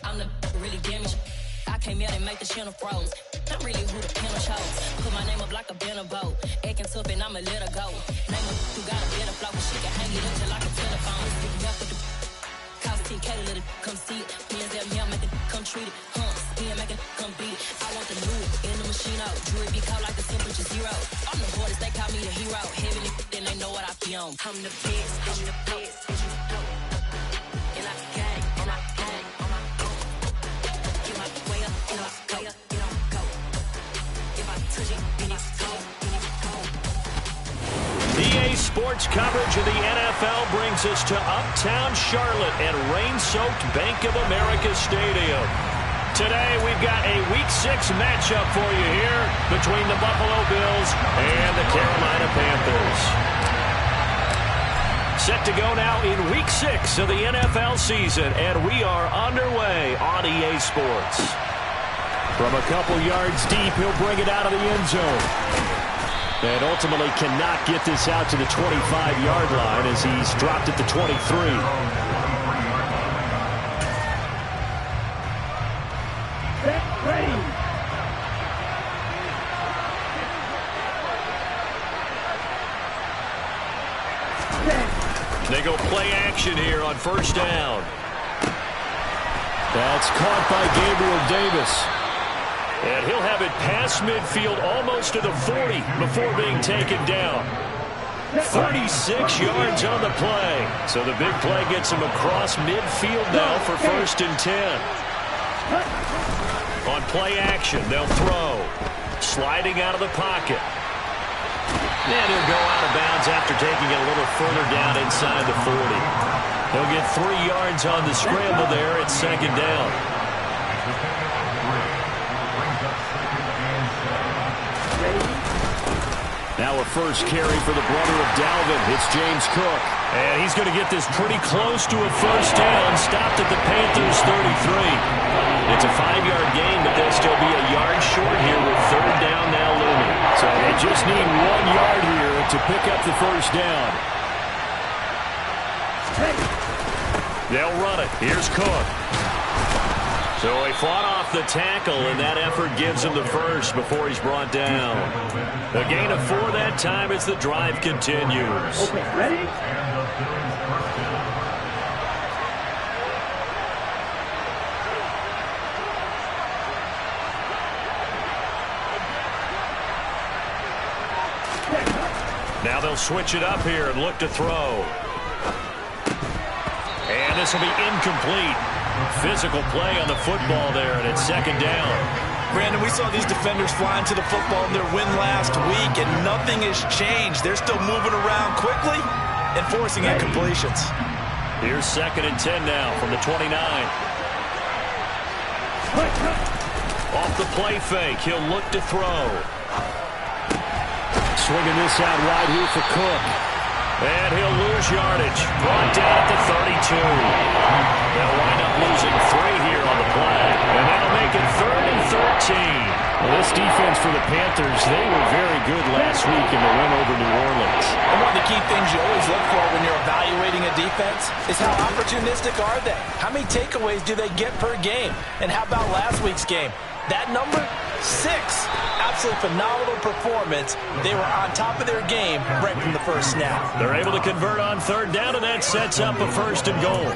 I'm the really damaged. I came out and make the channel froze. I'm really who the panel chose. Put my name up like a banner boat. Acting tough and I'ma let her go. Name her who got a better flow. She can hang it up till like a telephone. Sticking up with the cost 10K to let it come see it. Hands at me, I'll make it come treat it. Spin, make it come beat it. I want the new in the machine out. Jewelry be caught like the temperature zero. I'm the hardest, they call me the hero. Heavy, then they know what I be on. I'm the best, I'm the best. And I gang, and I gang on my own. Get my way up, get my way up, get on go. If I touch it, then it's cold, then it's cold. EA Sports coverage of the NFL brings us to Uptown Charlotte at rain-soaked Bank of America Stadium. Today we've got a Week 6 matchup for you here between the Buffalo Bills and the Carolina Panthers. Set to go now in Week 6 of the NFL season, and we are underway on EA Sports. From a couple yards deep, he'll bring it out of the end zone. And ultimately cannot get this out to the 25-yard line as he's dropped at the 23. They go play action here on first down. That's caught by Gabriel Davis. And he'll have it past midfield almost to the 40 before being taken down. 36 yards on the play. So the big play gets him across midfield now for first and 10. On play action, they'll throw. Sliding out of the pocket. And he'll go out of bounds after taking it a little further down inside the 40. He'll get 3 yards on the scramble there at second down. Now a first carry for the brother of Dalvin. It's James Cook. And he's going to get this pretty close to a first down. Stopped at the Panthers' 33. It's a 5-yard gain, but they'll still be a yard short here with third down now looming. So they just need 1 yard here to pick up the first down. They'll run it. Here's Cook. So he fought off the tackle, and that effort gives him the first before he's brought down. A gain of 4 that time as the drive continues. Okay, ready? Now they'll switch it up here and look to throw. And this will be incomplete. Physical play on the football there, and it's second down. Brandon, we saw these defenders flying to the football in their win last week, and nothing has changed. They're still moving around quickly and forcing incompletions. Here's second and 10 now from the 29. Off the play fake, he'll look to throw. Swinging this out wide here for Cook. And he'll lose yardage. Brought down at the 32. They'll wind up losing 3 here on the play. And that'll make it 3rd and 13. Well, this defense for the Panthers, they were very good last week in the win over New Orleans. And one of the key things you always look for when you're evaluating a defense is how opportunistic are they? How many takeaways do they get per game? And how about last week's game? That number, 6. Absolutely phenomenal performance. They were on top of their game right from the first snap. They're able to convert on third down, and that sets up a first and goal.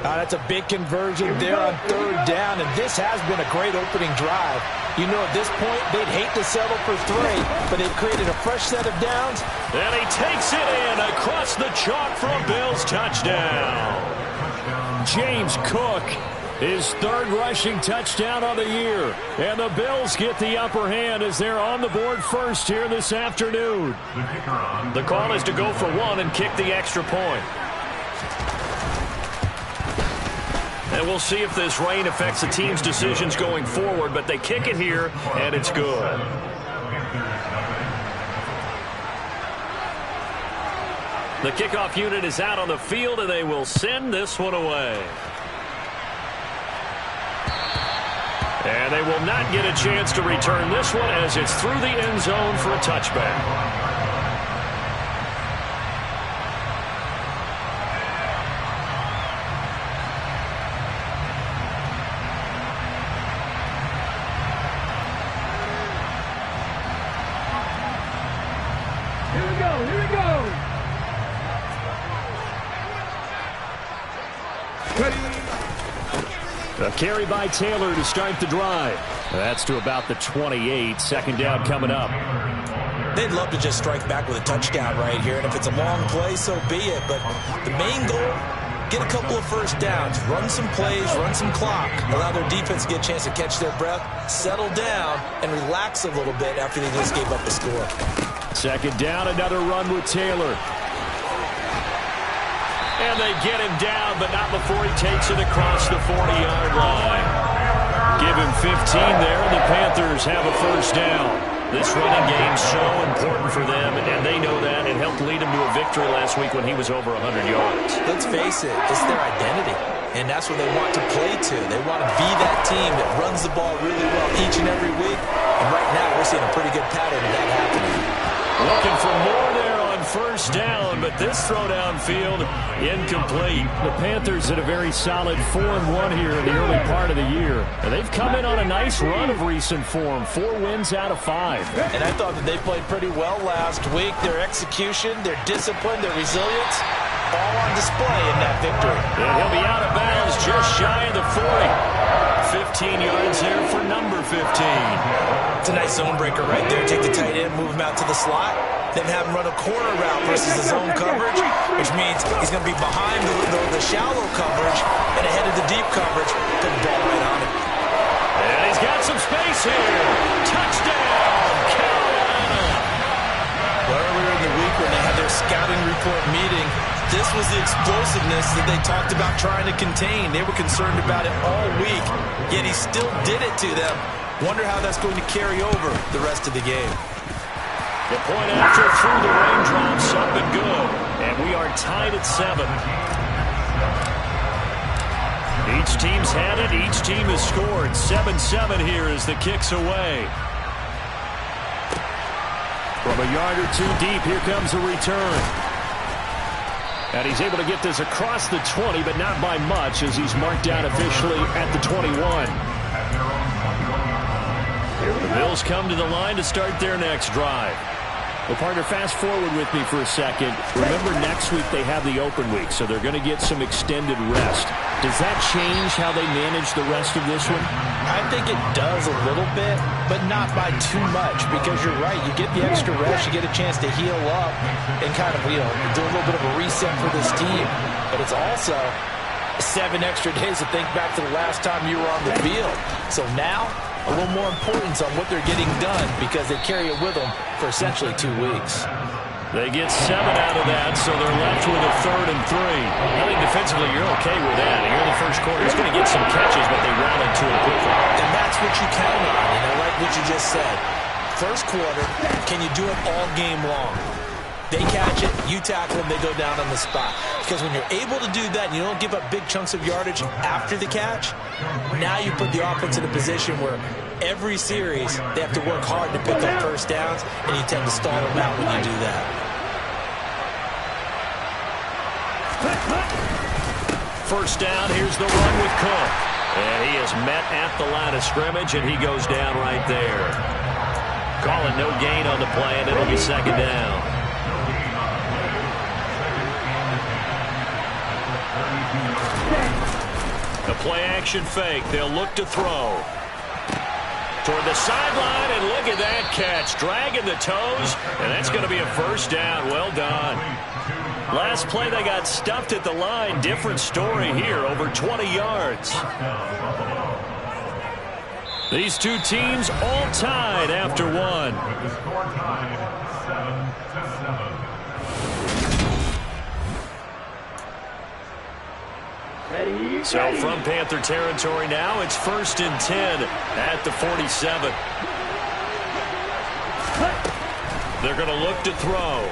That's a big conversion there on third down, and this has been a great opening drive. You know, at this point, they'd hate to settle for 3, but they've created a fresh set of downs. And he takes it in across the chalk for a Bills touchdown. James Cook, his 3rd rushing touchdown of the year. And the Bills get the upper hand as they're on the board first here this afternoon. The call is to go for 1 and kick the extra point. And we'll see if this rain affects the team's decisions going forward, but they kick it here, and it's good. The kickoff unit is out on the field, and they will send this one away. And they will not get a chance to return this one as it's through the end zone for a touchback. A carry by Taylor to start the drive. That's to about the 28. Second down coming up. They'd love to just strike back with a touchdown right here, and if it's a long play, so be it. But the main goal, get a couple of first downs, run some plays, run some clock, allow their defense to get a chance to catch their breath, settle down, and relax a little bit after they just gave up a score. Second down, another run with Taylor. And they get him down, but not before he takes it across the 40-yard line. Give him 15 there, and the Panthers have a first down. This running game's so important for them, and they know that. It helped lead them to a victory last week when he was over 100 yards. Let's face it, it's their identity, and that's what they want to play to. They want to be that team that runs the ball really well each and every week, and right now we're seeing a pretty good pattern of that happening. Looking for more there on first down, but this throw downfield incomplete. The Panthers had a very solid 4-1 here in the early part of the year. And they've come in on a nice run of recent form, 4 wins out of 5. And I thought that they played pretty well last week. Their execution, their discipline, their resilience, all on display in that victory. And he'll be out of bounds just shy of the 40. 15 yards there for number 15. It's a nice zone breaker right there. Take the tight end, move him out to the slot, then have him run a corner route versus the zone coverage, which means he's going to be behind the shallow coverage and ahead of the deep coverage. Put the ball right on him. And he's got some space here. Touchdown, Carolina. Well, earlier in the week when they had their scouting report meeting, this was the explosiveness that they talked about trying to contain. They were concerned about it all week, yet he still did it to them. Wonder how that's going to carry over the rest of the game. The point after through the raindrops up and good. And we are tied at 7. Each team's had it. Each team has scored. 7-7 here as the kick's away. From a yard or two deep, here comes a return. And he's able to get this across the 20, but not by much as he's marked down officially at the 21. The Bills come to the line to start their next drive. Well, partner, fast forward with me for a second. Remember, next week they have the open week, so they're going to get some extended rest. Does that change how they manage the rest of this one? I think it does a little bit, but not by too much, because you're right. You get the extra rest, you get a chance to heal up and kind of, do a little bit of a reset for this team. But it's also 7 extra days to think back to the last time you were on the field. So now, a little more importance on what they're getting done because they carry it with them for essentially 2 weeks. They get 7 out of that, so they're left with a 3rd and 3. I think defensively you're okay with that. Here in the first quarter, he's going to get some catches, but they rallied to it quickly. And that's what you count on, and I like what you just said. First quarter, can you do it all game long? They catch it, you tackle them, they go down on the spot. Because when you're able to do that and you don't give up big chunks of yardage after the catch, now you put the offense in a position where every series they have to work hard to pick up first downs, and you tend to stall them out when you do that. First down, here's the run with Cook. And he is met at the line of scrimmage, and he goes down right there. Call it no gain on the play, and it'll be second down. The play-action fake. They'll look to throw. Toward the sideline, and look at that catch. Dragging the toes, and that's going to be a first down. Well done. Last play, they got stuffed at the line. Different story here, over 20 yards. These two teams all tied after one. Ready? So from Panther territory now, it's 1st and 10 at the 47. They're going to look to throw.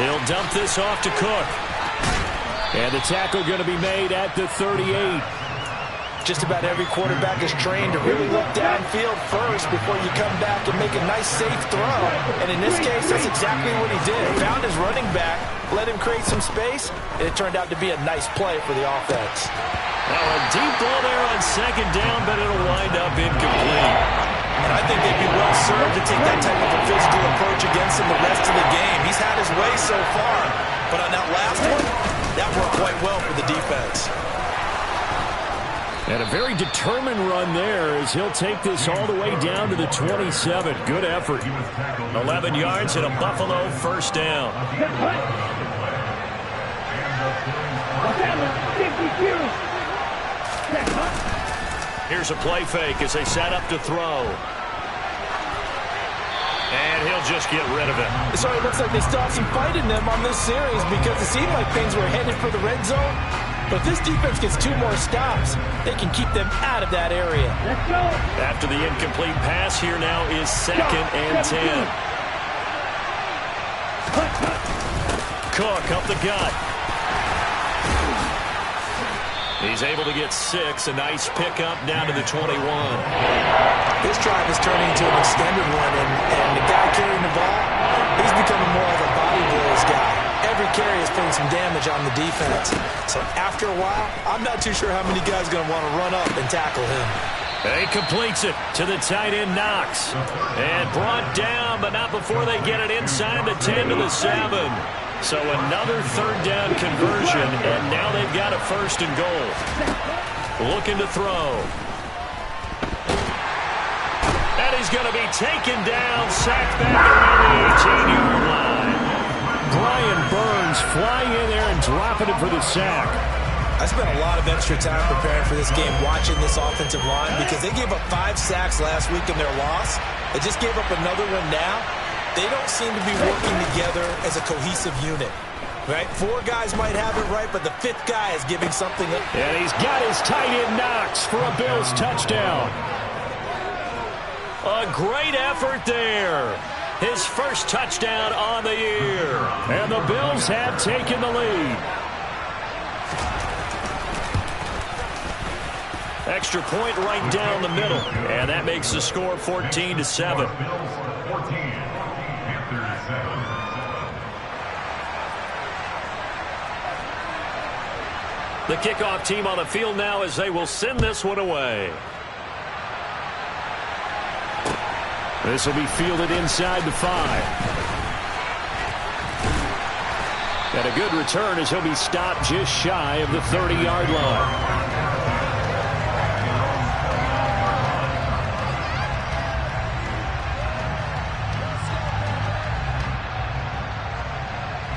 He'll dump this off to Cook. And the tackle going to be made at the 38. Just about every quarterback is trained to really look downfield first before you come back and make a nice, safe throw. And in this case, that's exactly what he did. Found his running back, let him create some space, and it turned out to be a nice play for the offense. Now a deep ball there on 2nd down, but it'll wind up incomplete. And I think they'd be well served to take that type of a physical approach against him the rest of the game. He's had his way so far, but on that last one, that worked quite well for the defense. And a very determined run there as he'll take this all the way down to the 27. Good effort. 11 yards and a Buffalo 1st down. Here's a play fake as they set up to throw. And he'll just get rid of it. So it looks like they still have some fight in them on this series because it seemed like things were headed for the red zone. But if this defense gets 2 more stops, they can keep them out of that area. Let's go. After the incomplete pass, here now is 2nd and 10. Cook up the gut. He's able to get 6. A nice pickup down to the 21. This drive is turning into an extended one, and the guy carrying the ball, he's becoming more of a body blows guy. Every carry is putting some damage on the defense. So after a while, I'm not too sure how many guys are going to want to run up and tackle him. He completes it to the tight end, Knox. And brought down, but not before they get it inside the 10 to the 7. So another 3rd down conversion, and now they've got a 1st and goal. Looking to throw. And he's going to be taken down, sacked back around the 18-yard line. Brian Burns flying in there and dropping it for the sack. I spent a lot of extra time preparing for this game watching this offensive line because they gave up 5 sacks last week in their loss. They just gave up another one now. They don't seem to be working together as a cohesive unit. Right? 4 guys might have it right, but the 5th guy is giving something up. And he's got his tight end Knox for a Bills touchdown. A great effort there. His first touchdown on the year. And the Bills have taken the lead. Extra point right down the middle. And that makes the score 14-7. The kickoff team on the field now as they will send this one away. This will be fielded inside the 5. And a good return as he'll be stopped just shy of the 30-yard line.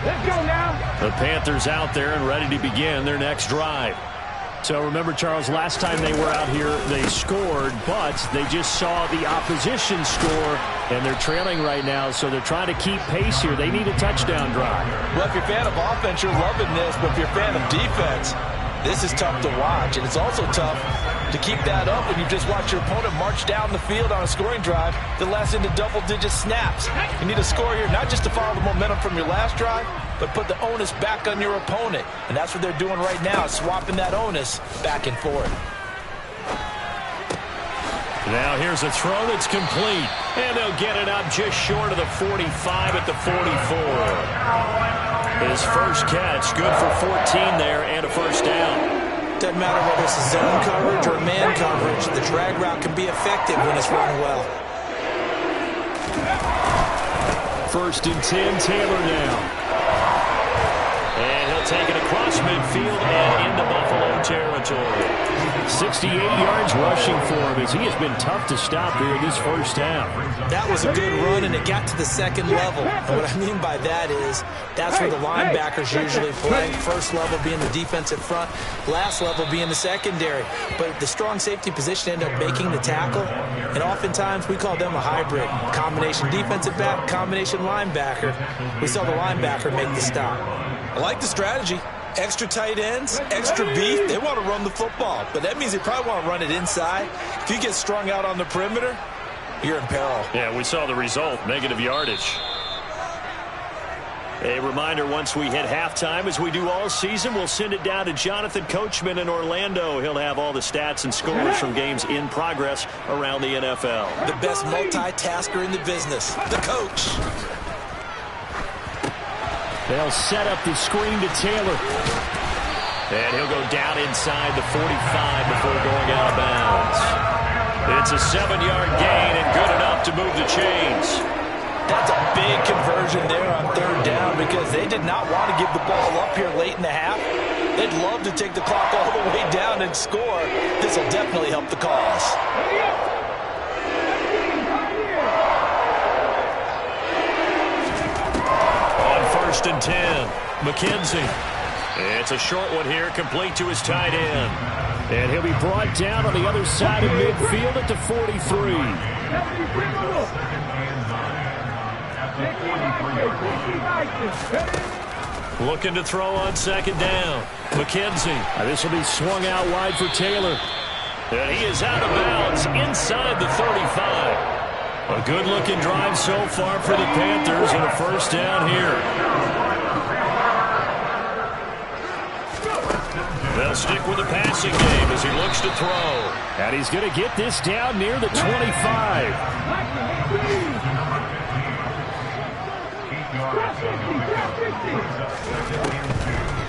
Let's go now. The Panthers out there and ready to begin their next drive. So remember, Charles, last time they were out here, they scored, but they just saw the opposition score, and they're trailing right now, so they're trying to keep pace here. They need a touchdown drive. Well, if you're a fan of offense, you're loving this, but if you're a fan of defense, this is tough to watch, and it's also tough to keep that up when you just watch your opponent march down the field on a scoring drive that lasts into double-digit snaps. You need a score here, not just to follow the momentum from your last drive, but put the onus back on your opponent. And that's what they're doing right now, swapping that onus back and forth. Now here's a throw that's complete. And they'll get it up just short of the 45 at the 44. His first catch, good for 14 there and a first down. Doesn't matter whether it's a zone coverage or man coverage, the drag route can be effective when it's run well. 1st and 10, Taylor now. And he'll take it across midfield and into Buffalo territory. 68 yards rushing for him as he has been tough to stop here in this first half. That was a good run, and it got to the second level. And what I mean by that is that's where the linebackers usually play. First level being the defensive front, last level being the secondary. But the strong safety position ended up making the tackle, and oftentimes we call them a hybrid. Combination defensive back, combination linebacker. We saw the linebacker make the stop. I like the strategy. Extra tight ends, extra beef. They want to run the football, but that means they probably want to run it inside. If you get strung out on the perimeter, you're in peril. Yeah, we saw the result, negative yardage. A reminder, once we hit halftime, as we do all season, we'll send it down to Jonathan Coachman in Orlando. He'll have all the stats and scores from games in progress around the NFL. The best multitasker in the business, the coach. They'll set up the screen to Taylor. And he'll go down inside the 45 before going out of bounds. It's a 7-yard gain and good enough to move the chains. That's a big conversion there on third down because they did not want to give the ball up here late in the half. They'd love to take the clock all the way down and score. This will definitely help the cause. On 1st and 10, McKenzie. It's a short one here, complete to his tight end. And he'll be brought down on the other side of midfield at the 43. Looking to throw on 2nd down. McKenzie. This will be swung out wide for Taylor. And he is out of bounds inside the 35. A good-looking drive so far for the Panthers and a 1st down here. They'll stick with the passing game as he looks to throw. And he's going to get this down near the 25.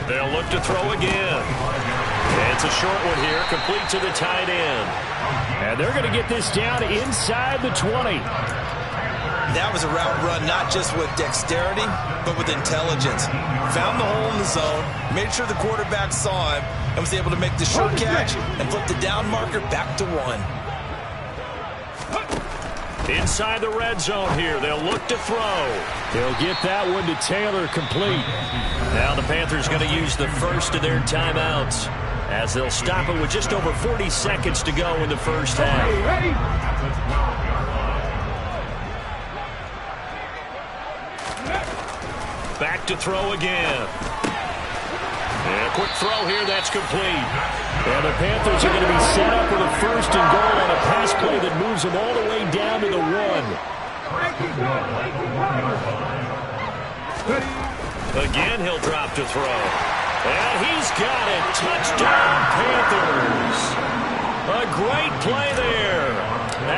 They'll look to throw again. It's a short one here, complete to the tight end. And they're going to get this down inside the 20. That was a route run not just with dexterity, but with intelligence. Found the hole in the zone, made sure the quarterback saw him, and was able to make the short catch and flip the down marker back to 1. Inside the red zone here, they'll look to throw. They'll get that one to Taylor, complete. Now the Panthers going to use the first of their timeouts as they'll stop it with just over 40 seconds to go in the first half. Back to throw again. And a quick throw here, that's complete. And the Panthers are going to be set up with a 1st and goal on a pass play that moves them all the way down to the 1. Again, he'll drop to throw. And he's got it. Touchdown, Panthers. A great play there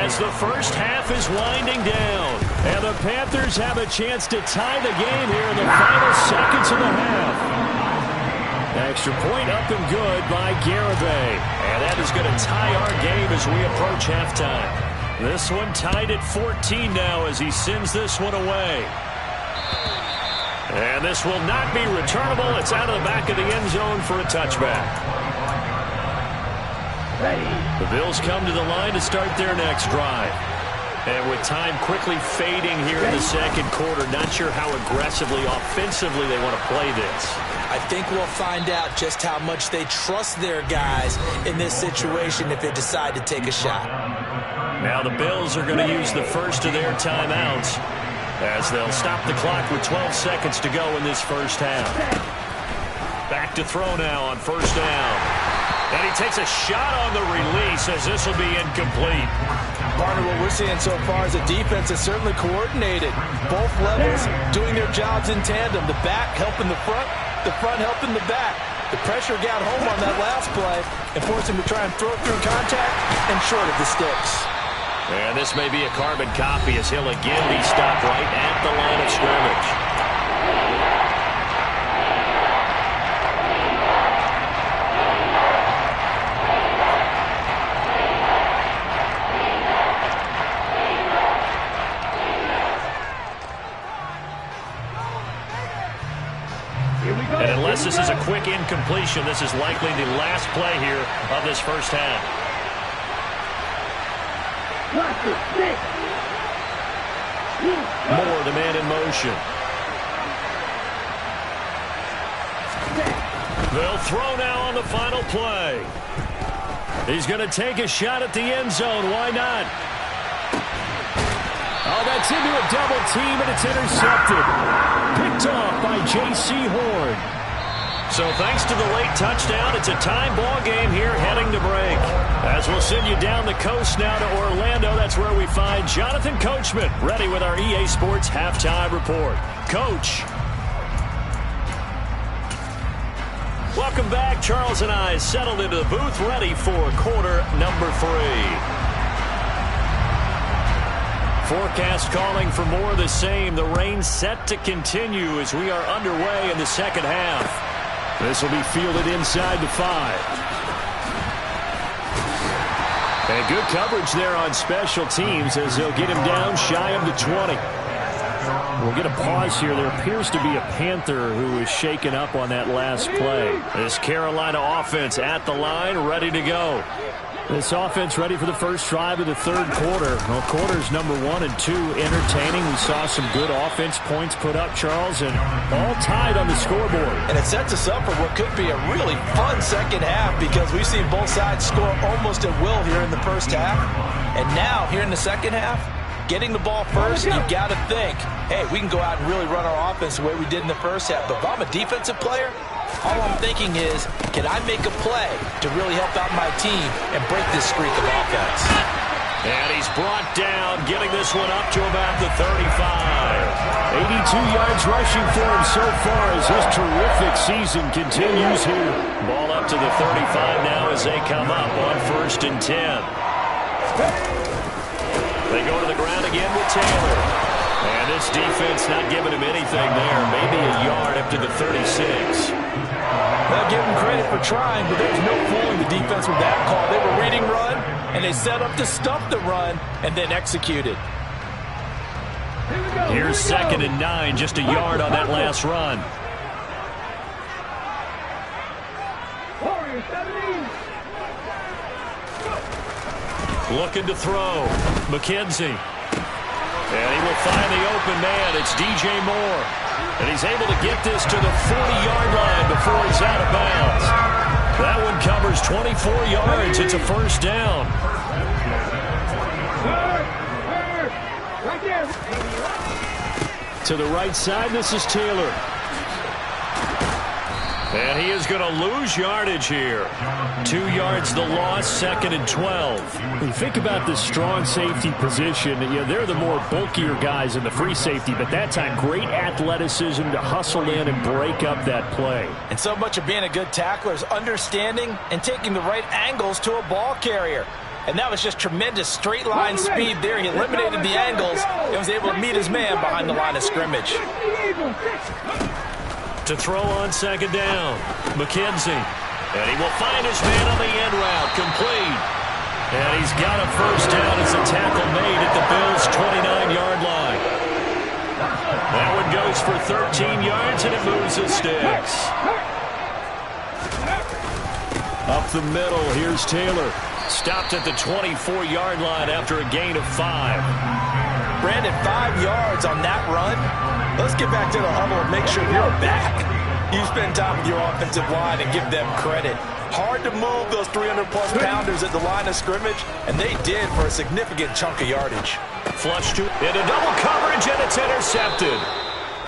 as the first half is winding down. And the Panthers have a chance to tie the game here in the final seconds of the half. Extra point up and good by Garibay. And that is going to tie our game as we approach halftime. This one tied at 14 now as he sends this one away. And this will not be returnable. It's out of the back of the end zone for a touchback. The Bills come to the line to start their next drive. And with time quickly fading here in the second quarter, not sure how aggressively, offensively they want to play this. I think we'll find out just how much they trust their guys in this situation if they decide to take a shot. Now the Bills are going to use the first of their timeouts as they'll stop the clock with 12 seconds to go in this first half. Back to throw now on 1st down. And he takes a shot on the release as this will be incomplete. Partner, what we're seeing so far is a defense that's certainly coordinated. Both levels doing their jobs in tandem. The back helping the front helping the back. The pressure got home on that last play and forced him to try and throw through contact and short of the sticks. And this may be a carbon copy as he'll again be stopped right at the line of scrimmage. And unless this is a quick incompletion, this is likely the last play here of this first half. Moore, the man in motion. They'll throw now on the final play. He's going to take a shot at the end zone. Why not? Oh, that's into a double team, and it's intercepted. Picked off by J.C. Horn. So thanks to the late touchdown, it's a tie ball game here heading to break. As we'll send you down the coast now to Orlando, that's where we find Jonathan Coachman, ready with our EA Sports Halftime Report. Coach. Welcome back. Charles and I settled into the booth, ready for quarter number 3. Forecast calling for more of the same. The rain set to continue as we are underway in the second half. This will be fielded inside the 5. And good coverage there on special teams as they'll get him down shy of the 20. We'll get a pause here. There appears to be a Panther who is shaken up on that last play. This Carolina offense at the line, ready to go. This offense ready for the first drive of the third quarter. Well, quarters number 1 and 2 entertaining. We saw some good offense points put up, Charles, and all tied on the scoreboard. And it sets us up for what could be a really fun second half because we've seen both sides score almost at will here in the first half. And now, here in the second half, getting the ball first, you've got to think, hey, we can go out and really run our offense the way we did in the first half. But if I'm a defensive player, all I'm thinking is, can I make a play to really help out my team and break this streak of offense? And he's brought down, getting this one up to about the 35. 82 yards rushing for him so far as his terrific season continues here. Ball up to the 35 now as they come up on 1st and 10. They go to the ground again with Taylor. And this defense not giving him anything there. Maybe a yard up to the 36. They'll give him credit for trying, but there's no fooling the defense with that call. They were reading run, and they set up to stuff the run, and then executed. Here's 2nd and 9, just a yard on that last run. Looking to throw. McKenzie. And he will find the open man. It's DJ Moore. And he's able to get this to the 40-yard line before he's out of bounds. That one covers 24 yards. It's a first down. To the right side, this is Taylor. And he is going to lose yardage here. 2 yards the loss, 2nd and 12. When you think about this strong safety position, they're the more bulkier guys in the free safety, but that time great athleticism to hustle in and break up that play. And so much of being a good tackler is understanding and taking the right angles to a ball carrier. And that was just tremendous straight line speed there. He eliminated the angles and was able to meet his man behind the line of scrimmage. To throw on 2nd down, McKenzie. And he will find his man on the end route, complete. And he's got a first down as a tackle made at the Bills' 29-yard line. That one goes for 13 yards, and it moves the sticks. Up the middle, here's Taylor. Stopped at the 24-yard line after a gain of 5. Brandon, 5 yards on that run. Let's get back to the huddle and make sure you're back. You spend time with your offensive line and give them credit. Hard to move those 300-plus pounders at the line of scrimmage, and they did for a significant chunk of yardage. Flush to into double coverage, and it's intercepted.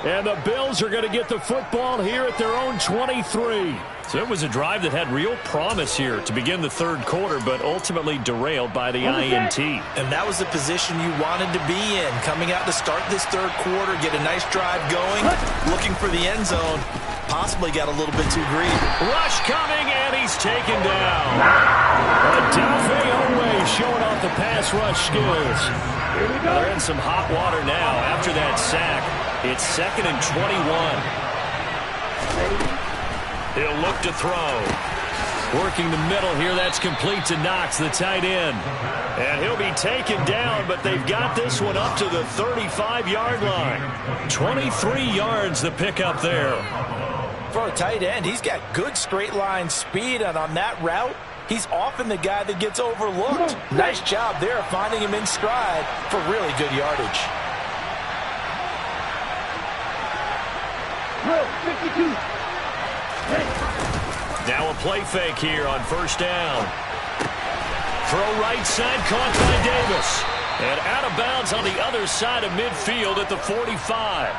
And the Bills are going to get the football here at their own 23. So it was a drive that had real promise here to begin the third quarter, but ultimately derailed by the INT. And that was the position you wanted to be in, coming out to start this third quarter, get a nice drive going, looking for the end zone. Possibly got a little bit too greedy. Rush coming, and he's taken down. Adolphe Owe showing off the pass rush skills. They're in some hot water now after that sack. It's 2nd and 21. He'll look to throw. Working the middle here, that's complete to Knox, the tight end. And he'll be taken down, but they've got this one up to the 35-yard line. 23 yards the pickup there. For a tight end, he's got good straight line speed, and on that route, he's often the guy that gets overlooked. Nice job there finding him in stride for really good yardage. 52. Now a play fake here on first down. Throw right side, caught by Davis. And out of bounds on the other side of midfield at the 45.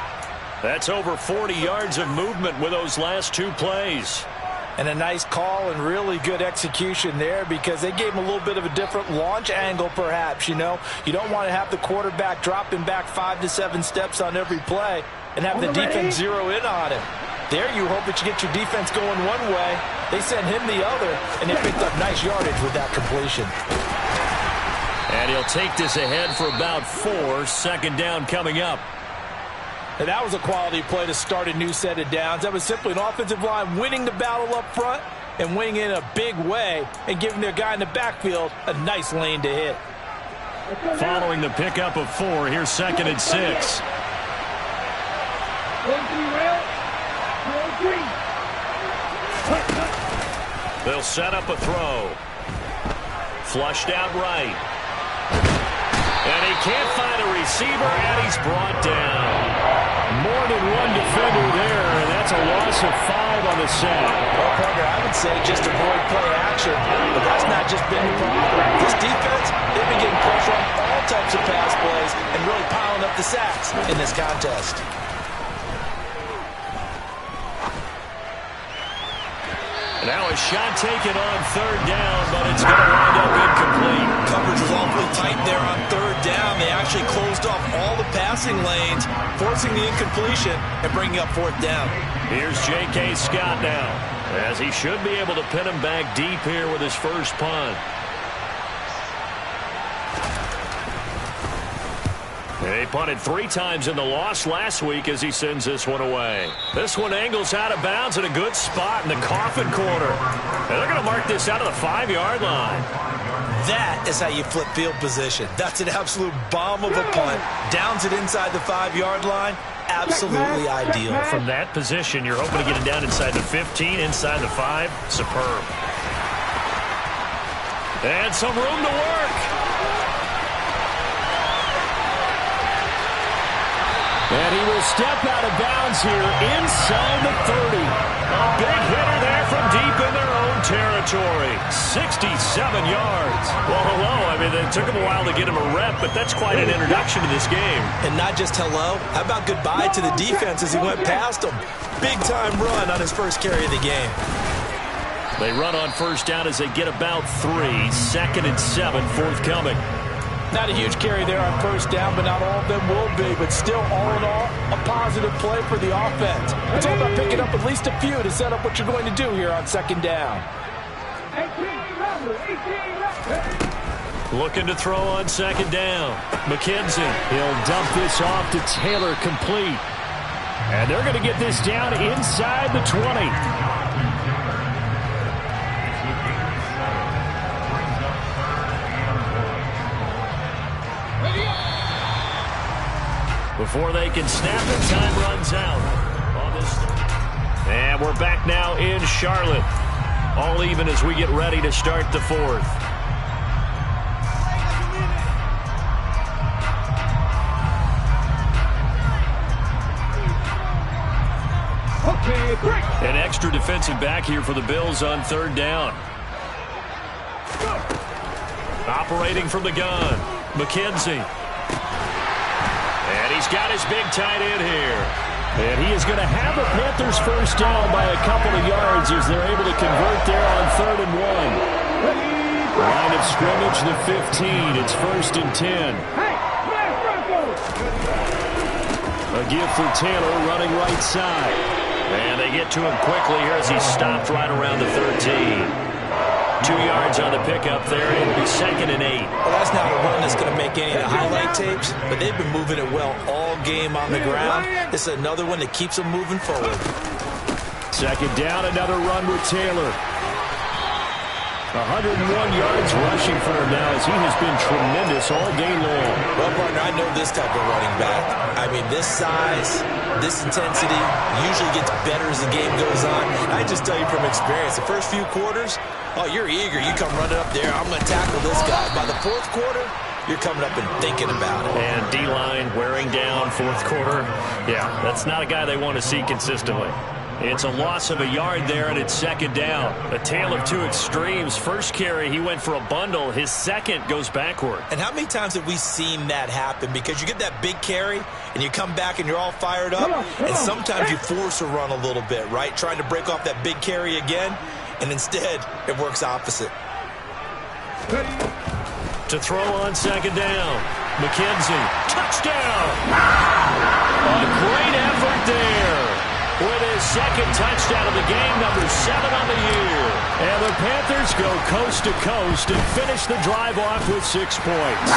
That's over 40 yards of movement with those last two plays. And a nice call and really good execution there because they gave him a little bit of a different launch angle perhaps, you know. You don't want to have the quarterback dropping back 5 to 7 steps on every play and have the defense zero in on him. There you hope that you get your defense going one way. They sent him the other, and they picked up nice yardage with that completion. And he'll take this ahead for about 4. Second down coming up. And that was a quality play to start a new set of downs. That was simply an offensive line winning the battle up front and winning in a big way and giving their guy in the backfield a nice lane to hit. Following the pickup of 4, here's 2nd and 6. They'll set up a throw. Flushed out right. And he can't find a receiver, and he's brought down. More than one defender there, and that's a loss of 5 on the sack. Well, Parker, I would say just avoid play action, but that's not just been the problem. This defense, they've been getting pressure on all types of pass plays and really piling up the sacks in this contest. Now a shot taken on 3rd down, but it's going to wind up incomplete. Coverage was awfully tight there on 3rd down. They actually closed off all the passing lanes, forcing the incompletion and bringing up 4th down. Here's J.K. Scott now, as he should be able to pin him back deep here with his first punt. He punted 3 times in the loss last week as he sends this one away. This one angles out of bounds at a good spot in the coffin corner. And they're going to mark this out of the 5-yard line. That is how you flip field position. That's an absolute bomb of a punt. Downs it inside the 5-yard line. Absolutely ideal. From that position, you're hoping to get it down inside the 15, inside the 5. Superb. And some room to work. And he will step out of bounds here inside the 30. A big hitter there from deep in their own territory. 67 yards. Well, hello. I mean, it took him a while to get him a rep, but that's quite an introduction to this game. And not just hello. How about goodbye to the defense as he went past him? Big-time run on his first carry of the game. They run on 1st down as they get about 3. 2nd and 7, forthcoming. Not a huge carry there on 1st down, but not all of them will be. But still, all in all, a positive play for the offense. It's all about picking up at least a few to set up what you're going to do here on 2nd down. Looking to throw on 2nd down. McKenzie. He'll dump this off to Taylor, complete. And they're going to get this down inside the 20. Before they can snap it, time runs out. And we're back now in Charlotte. All even as we get ready to start the 4th. An extra defensive back here for the Bills on 3rd down. Operating from the gun, McKenzie. And he's got his big tight end here. And he is going to have the Panthers first down by a couple of yards as they're able to convert there on 3rd and 1. Line of scrimmage, the 15. It's 1st and 10. A give for Taylor running right side. And they get to him quickly here as he stopped right around the 13. 2 yards on the pickup there. It'll be 2nd and 8. Well, that's not a run that's going to make any of the highlight tapes, but they've been moving it well all game on the ground. This is another one that keeps them moving forward. 2nd down, another run with Taylor. 101 yards rushing for him now as he has been tremendous all day long. Well, partner, I know this type of running back. I mean, this size, this intensity usually gets better as the game goes on. I just tell you from experience, the first few quarters, oh, you're eager. You come running up there. I'm going to tackle this guy. By the 4th quarter, you're coming up and thinking about it. And D-line wearing down 4th quarter. Yeah, that's not a guy they want to see consistently. It's a loss of a yard there, and it's second down. A tale of two extremes. First carry, he went for a bundle. His second goes backward. And how many times have we seen that happen? Because you get that big carry, and you come back and you're all fired up, and sometimes you force a run a little bit, right? Trying to break off that big carry again, and instead it works opposite. To throw on second down. McKenzie, touchdown! A great effort there. With his second touchdown of the game, number 7 on the year. And the Panthers go coast to coast and finish the drive off with 6 points.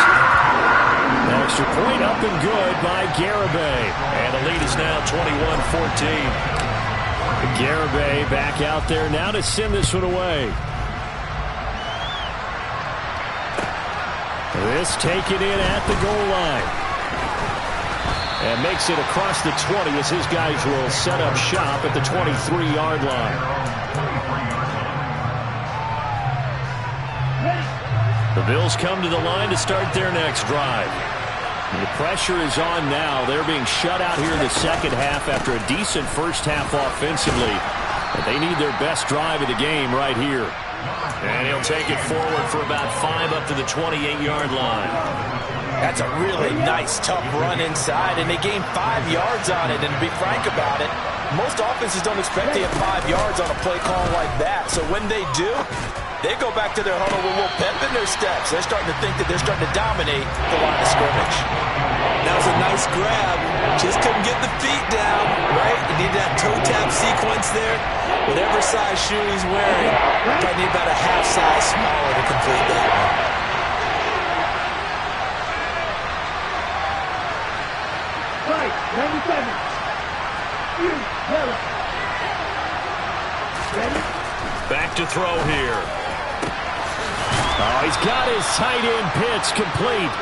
Extra point up and good by Garibay. And the lead is now 21-14. Garibay back out there now to send this one away. This taken in at the goal line. And makes it across the 20 as his guys will set up shop at the 23-yard line. The Bills come to the line to start their next drive. The pressure is on now. They're being shut out here in the second half after a decent first half offensively. But they need their best drive of the game right here. And he'll take it forward for about 5 up to the 28-yard line. That's a really nice, tough run inside, and they gained 5 yards on it. And to be frank about it, most offenses don't expect to have 5 yards on a play call like that. So when they do, they go back to their huddle with a little pep in their steps. They're starting to think that they're starting to dominate the line of scrimmage. That was a nice grab. Just couldn't get the feet down, right? You need that toe tap sequence there. Whatever size shoe he's wearing, probably need about a half size smaller to complete that one. Back to throw here. Oh, he's got his tight end pitch complete.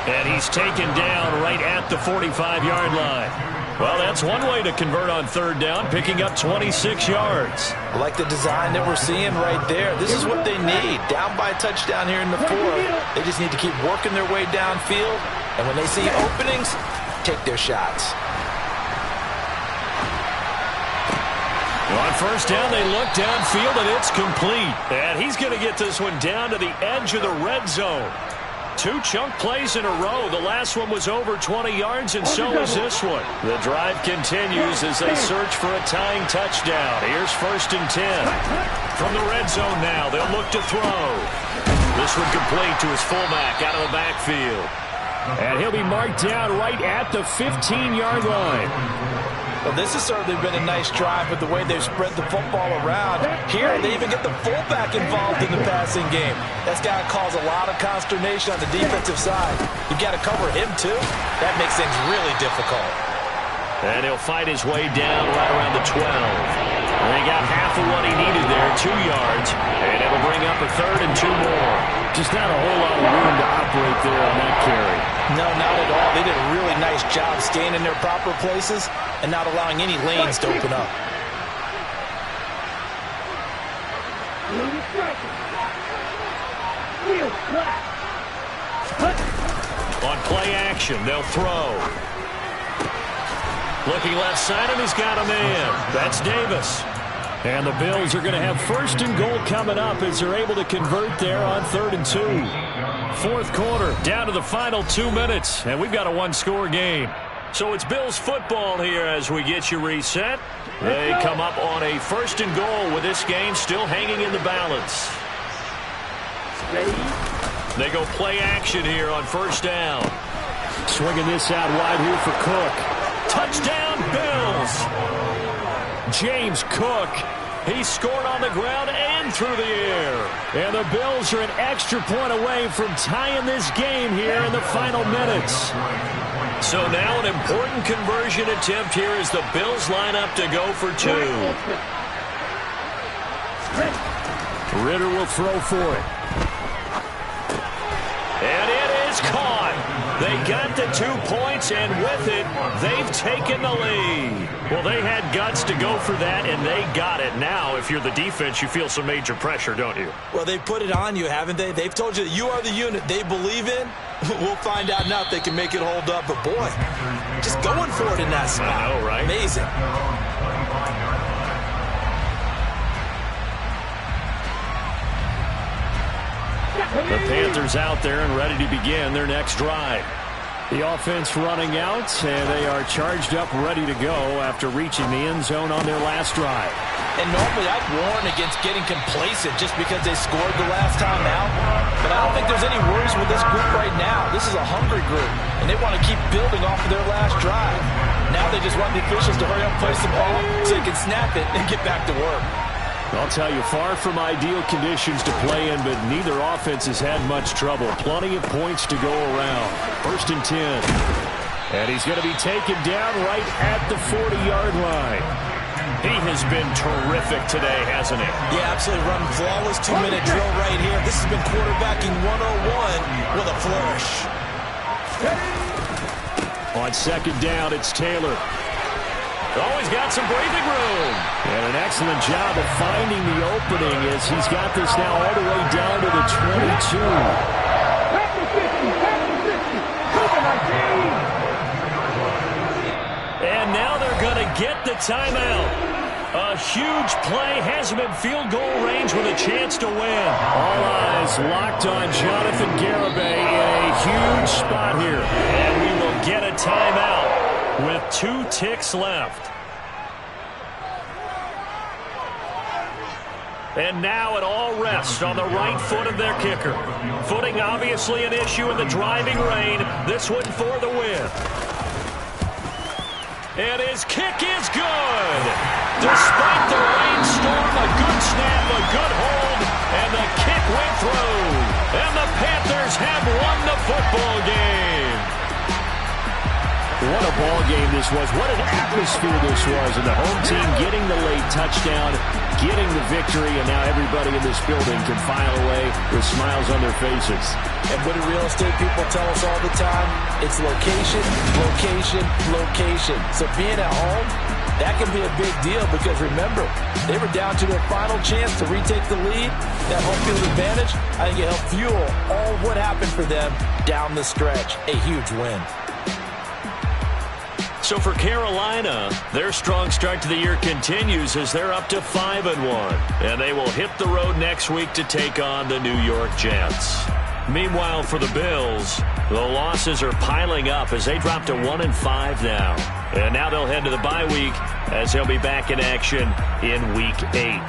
And he's taken down right at the 45-yard line. Well, that's one way to convert on third down, picking up 26 yards. I like the design that we're seeing right there. This is what they need. Down by a touchdown here in the fourth. They just need to keep working their way downfield. And when they see openings, take their shots. On first down, they look downfield, and it's complete. And he's going to get this one down to the edge of the red zone. 2 chunk plays in a row. The last one was over 20 yards, and so is this one. The drive continues as they search for a tying touchdown. Here's first and 10. From the red zone now, they'll look to throw. This one complete to his fullback out of the backfield. And he'll be marked down right at the 15-yard line. Well, this has certainly been a nice drive with the way they've spread the football around. Here, they even get the fullback involved in the passing game. That's got to cause a lot of consternation on the defensive side. You've got to cover him, too. That makes things really difficult. And he'll fight his way down right around the 12. And he got half of what he needed there, 2 yards. And it'll bring up a third and 2 more. Just not a whole lot of room to operate there on that carry. No, not at all. They did a really nice job staying in their proper places and not allowing any lanes to open up. On play action, they'll throw. Looking left side, and he's got a man. That's Davis. And the Bills are going to have first and goal coming up as they're able to convert there on 3rd and 2. Fourth quarter, down to the final 2 minutes, and we've got a 1-score game. So it's Bills football here as we get you reset. They come up on a first and goal with this game still hanging in the balance. They go play action here on first down. Swinging this out wide here for Cook. Touchdown, Bills! James Cook, he scored on the ground and through the air. And the Bills are an extra point away from tying this game here in the final minutes. So now an important conversion attempt here as the Bills line up to go for 2. Ritter will throw for it. And it is caught. They got the 2 points, and with it, they've taken the lead. Well, they had guts to go for that, and they got it. Now, if you're the defense, you feel some major pressure, don't you? Well, they've put it on you, haven't they? They've told you that you are the unit they believe in. We'll find out now if they can make it hold up. But, boy, just going for it in that spot. I know, right? Amazing. The Panthers out there and ready to begin their next drive. The offense running out, and they are charged up, ready to go after reaching the end zone on their last drive. And normally I'd warn against getting complacent just because they scored the last time out. But I don't think there's any worries with this group right now. This is a hungry group, and they want to keep building off of their last drive. Now they just want the officials to hurry up and place the ball so they can snap it and get back to work. I'll tell you, far from ideal conditions to play in, but neither offense has had much trouble. Plenty of points to go around. 1st and 10. And he's going to be taken down right at the 40-yard line. He has been terrific today, hasn't he? Yeah, absolutely. Running flawless 2-minute drill right here. This has been quarterbacking 101 with a flourish. On 2nd down, it's Taylor. Oh, he's got some breathing room. And an excellent job of finding the opening as he's got this now all the way down to the 22. And now they're going to get the timeout. A huge play has him in field goal range with a chance to win. All eyes locked on Jonathan Garibay in a huge spot here. And we will get a timeout with 2 ticks left. And now it all rests on the right foot of their kicker. Footing obviously an issue in the driving rain. This one for the win. And his kick is good. Despite the rainstorm, a good snap, a good hold, and the kick went through. And the Panthers have won the football game. What a ball game this was. What an atmosphere this was. And the home team getting the late touchdown, getting the victory, and now everybody in this building can file away with smiles on their faces. And what do real estate people tell us all the time? It's location, location, location. So being at home, that can be a big deal because remember, they were down to their final chance to retake the lead. That home field advantage, I think it helped fuel all what happened for them down the stretch. A huge win. So for Carolina, their strong start to the year continues as they're up to 5-1. And they will hit the road next week to take on the New York Jets. Meanwhile, for the Bills, the losses are piling up as they drop to 1-5 now. And now they'll head to the bye week as they'll be back in action in Week 8.